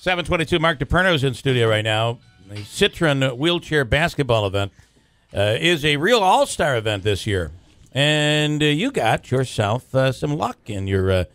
722, Mark DePerno's in studio right now. The Sitrin wheelchair basketball event is a real all-star event this year. And you got yourself some luck in your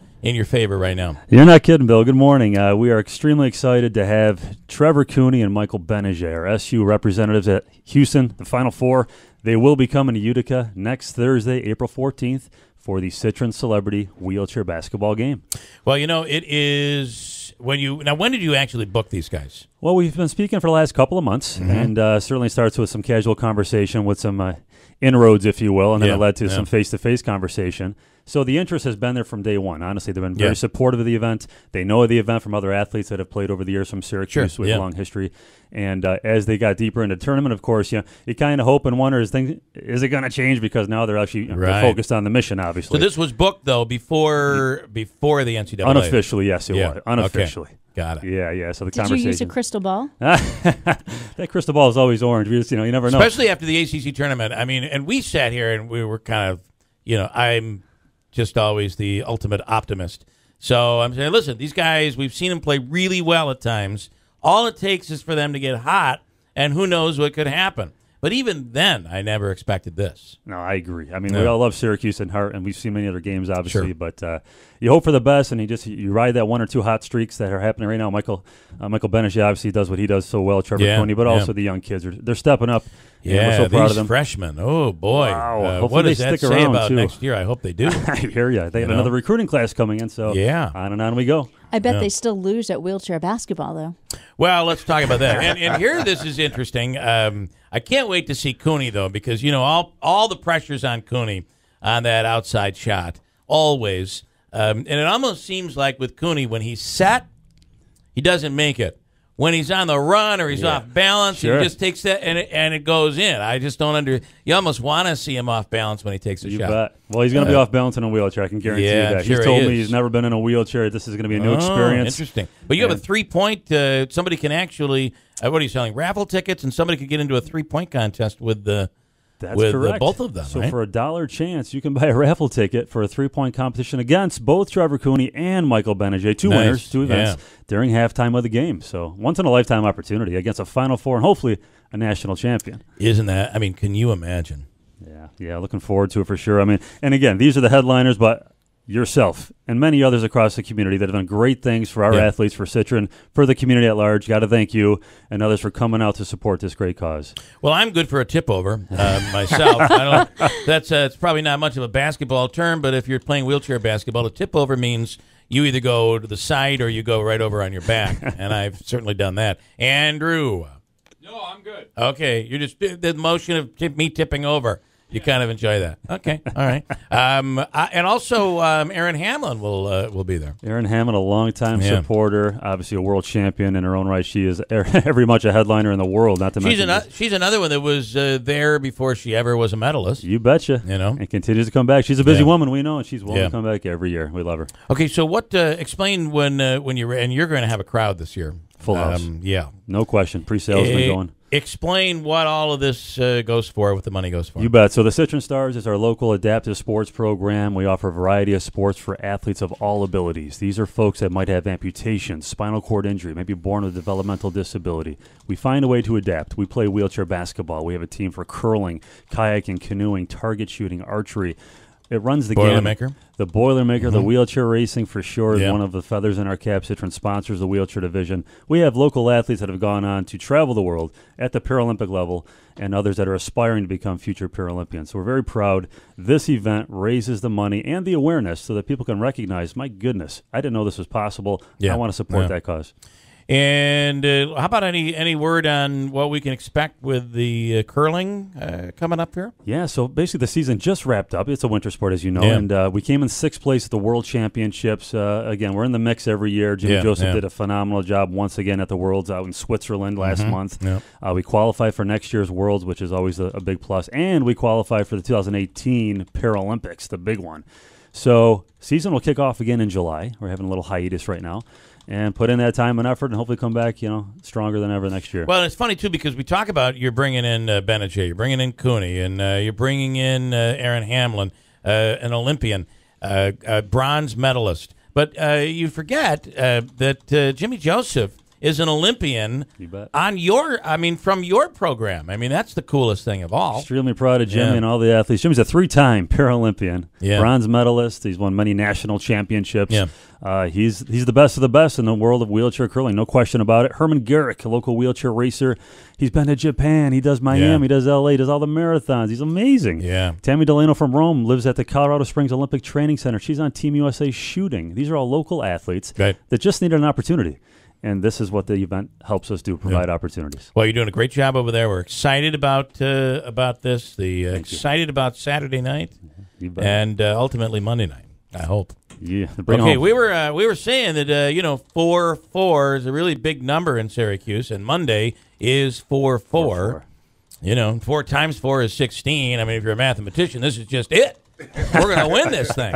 favor right now. You're not kidding, Bill. Good morning. We are extremely excited to have Trevor Cooney and Michael Gbinije, our SU representatives at Houston, the Final Four. They will be coming to Utica next Thursday, April 14th, for the Sitrin Celebrity Wheelchair Basketball game. Well, you know, it is when did you actually book these guys? Well, we've been speaking for the last couple of months, and certainly starts with some casual conversation with some inroads, if you will, and then it led to some face-to-face conversation. So the interest has been there from day one. Honestly, they've been very supportive of the event. They know of the event from other athletes that have played over the years from Syracuse with a long history. And as they got deeper into the tournament, of course, you kind of hope and wonder, is it going to change? Because now they're actually they're focused on the mission, obviously. So this was booked, though, before the NCAA? Unofficially, yes, it was. Unofficially. Okay. Got it. Yeah. So the Did conversation. you use a crystal ball? That crystal ball is always orange. You never know. Especially after the ACC tournament. I mean, and we sat here and we were kind of, I'm just always the ultimate optimist. So I'm saying, listen, these guys, we've seen them play really well at times. All it takes is for them to get hot, and who knows what could happen. But even then, I never expected this. No, I agree. I mean, we all love Syracuse and heart, and we've seen many other games, obviously. But you hope for the best, and you ride that one or two hot streaks that are happening right now. Michael Gbinije obviously does what he does so well, Trevor Cooney, but also the young kids. They're stepping up. Yeah, we're so proud of them. Freshmen. Oh, boy. Wow. What does that say about too. next year? I hope they do. I hear you. They have another recruiting class coming in, so on and on we go. I bet they still lose at wheelchair basketball, though. Well, let's talk about that. And here, this is interesting. I can't wait to see Cooney, though, because, all the pressure's on Cooney on that outside shot, always. And it almost seems like with Cooney, when he's set, he doesn't make it. When he's on the run or he's off balance, he just takes that and it goes in. I just don't You almost want to see him off balance when he takes a shot. Bet. Well, he's going to be off balance in a wheelchair. I can guarantee you that. He's told me he's never been in a wheelchair. This is going to be a new experience. Interesting. But you have a 3-point. Somebody can actually. What are you selling? Raffle tickets, and somebody could get into a 3-point contest with the. That's correct. Both of them. So right? for $1 chance, you can buy a raffle ticket for a 3-point competition against both Trevor Cooney and Michael Gbinije, two winners, two events during halftime of the game. So once in a lifetime opportunity against a Final Four and hopefully a national champion. Isn't that? I mean, can you imagine? Yeah, looking forward to it for sure. I mean, and again, these are the headliners, but yourself and many others across the community that have done great things for our athletes, for Sitrin, for the community at large. Got to thank you and others for coming out to support this great cause. Well, I'm good for a tip-over myself. It's probably not much of a basketball term, but if you're playing wheelchair basketball, a tip-over means you either go to the side or you go right over on your back, and I've certainly done that. Andrew. No, I'm good. Okay, you're just the motion of me tipping over. You kind of enjoy that. Okay, all right. And also, Erin Hamlin will be there. Erin Hamlin, a longtime supporter, obviously a world champion in her own right. She is very much a headliner in the world, not to mention. She's another one that was there before she ever was a medalist. You betcha. And continues to come back. She's a busy woman, we know, and she's willing to come back every year. We love her. Okay, so what? Explain when you're going to have a crowd this year. Full house. No question. Pre-sales been going. Explain what all of this goes for, what the money goes for. You bet. So the Sitrin Stars is our local adaptive sports program. We offer a variety of sports for athletes of all abilities. These are folks that might have amputation, spinal cord injury, maybe born with a developmental disability. We find a way to adapt. We play wheelchair basketball. We have a team for curling, kayaking, canoeing, target shooting, archery. It runs the gamut. The Boilermaker, the wheelchair racing for sure is one of the feathers in our cap. Sitrin sponsors the wheelchair division. We have local athletes that have gone on to travel the world at the Paralympic level and others that are aspiring to become future Paralympians. So we're very proud. This event raises the money and the awareness so that people can recognize, my goodness, I didn't know this was possible. I want to support that cause. And how about any word on what we can expect with the curling coming up here? Yeah, so basically the season just wrapped up. It's a winter sport, as you know, and we came in 6th place at the World Championships. Again, we're in the mix every year. Jimmy Joseph did a phenomenal job once again at the Worlds out in Switzerland last month. We qualify for next year's Worlds, which is always a big plus, and we qualify for the 2018 Paralympics, the big one. So season will kick off again in July. We're having a little hiatus right now. And put in that time and effort and hopefully come back, stronger than ever next year. Well, it's funny, too, because we talk about you're bringing in Gbinije, you're bringing in Cooney, and you're bringing in Erin Hamlin, an Olympian, bronze medalist. But you forget that Jimmy Joseph is an Olympian You bet. from your program. I mean, that's the coolest thing of all. Extremely proud of Jimmy and all the athletes. Jimmy's a 3-time Paralympian, bronze medalist. He's won many national championships. Yeah. He's the best of the best in the world of wheelchair curling, no question about it. Herman Garrick, a local wheelchair racer. He's been to Japan. He does Miami. He does L.A. He does all the marathons. He's amazing. Yeah. Tammy Delano from Rome lives at the Colorado Springs Olympic Training Center. She's on Team USA shooting. These are all local athletes that just needed an opportunity. And this is what the event helps us do, provide opportunities. Well, you're doing a great job over there. We're excited about this. Excited about Saturday night and ultimately Monday night, I hope. Yeah. Okay, we were saying that 4-4 is a really big number in Syracuse, and Monday is 4-4. 4 times 4 is 16. I mean, if you're a mathematician, this is just it. We're going to win this thing.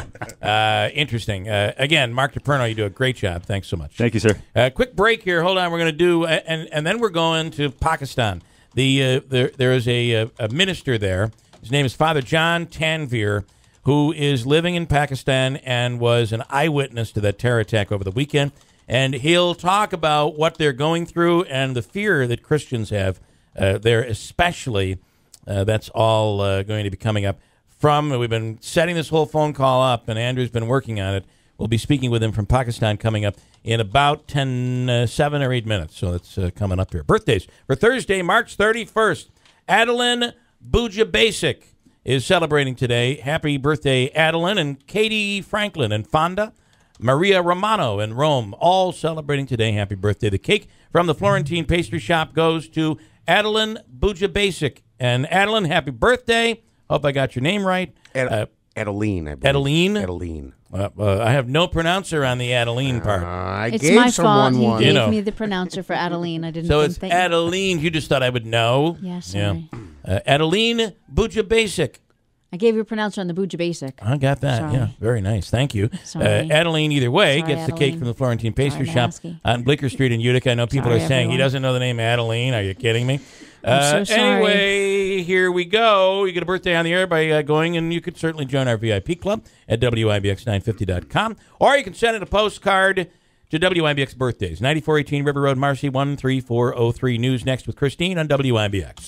Interesting. Again, Mark DePerno, you do a great job. Thanks so much. Thank you, sir. Quick break here. Hold on. We're going to do, and then we're going to Pakistan. There is a minister there. His name is Father John Tanvir, who is living in Pakistan and was an eyewitness to that terror attack over the weekend. And he'll talk about what they're going through and the fear that Christians have there especially. That's all going to be coming up. We've been setting this whole phone call up, and Andrew's been working on it. We'll be speaking with him from Pakistan coming up in about 7 or 8 minutes. So that's coming up here. Birthdays for Thursday, March 31st. Adeline Buja-Basic is celebrating today. Happy birthday, Adeline, and Katie Franklin and Fonda. Maria Romano in Rome, all celebrating today. Happy birthday. The cake from the Florentine Pastry Shop goes to Adeline Buja-Basic. And Adeline, happy birthday. Hope I got your name right. Adeline, I believe. Adeline? Adeline. I have no pronouncer on the Adeline part. It's my fault. He gave me the pronouncer for Adeline. I didn't. So it's Adeline. You just thought I would know. Yeah, sorry. Adeline Buja-Basic. I gave you a pronouncer on the Buja-Basic. I got that. Sorry. Yeah, very nice. Thank you. Adeline, either way, gets the cake from the Florentine Pastry Shop on Bleecker Street in Utica. I know people are saying everyone. he doesn't know the name Adeline. Are you kidding me? I'm so sorry. Anyway, here we go. You get a birthday on the air by going, and you could certainly join our VIP club at WIBX950.com, or you can send in a postcard to WIBX Birthdays, 9418 River Road, Marcy, 13403. News next with Christine on WIBX.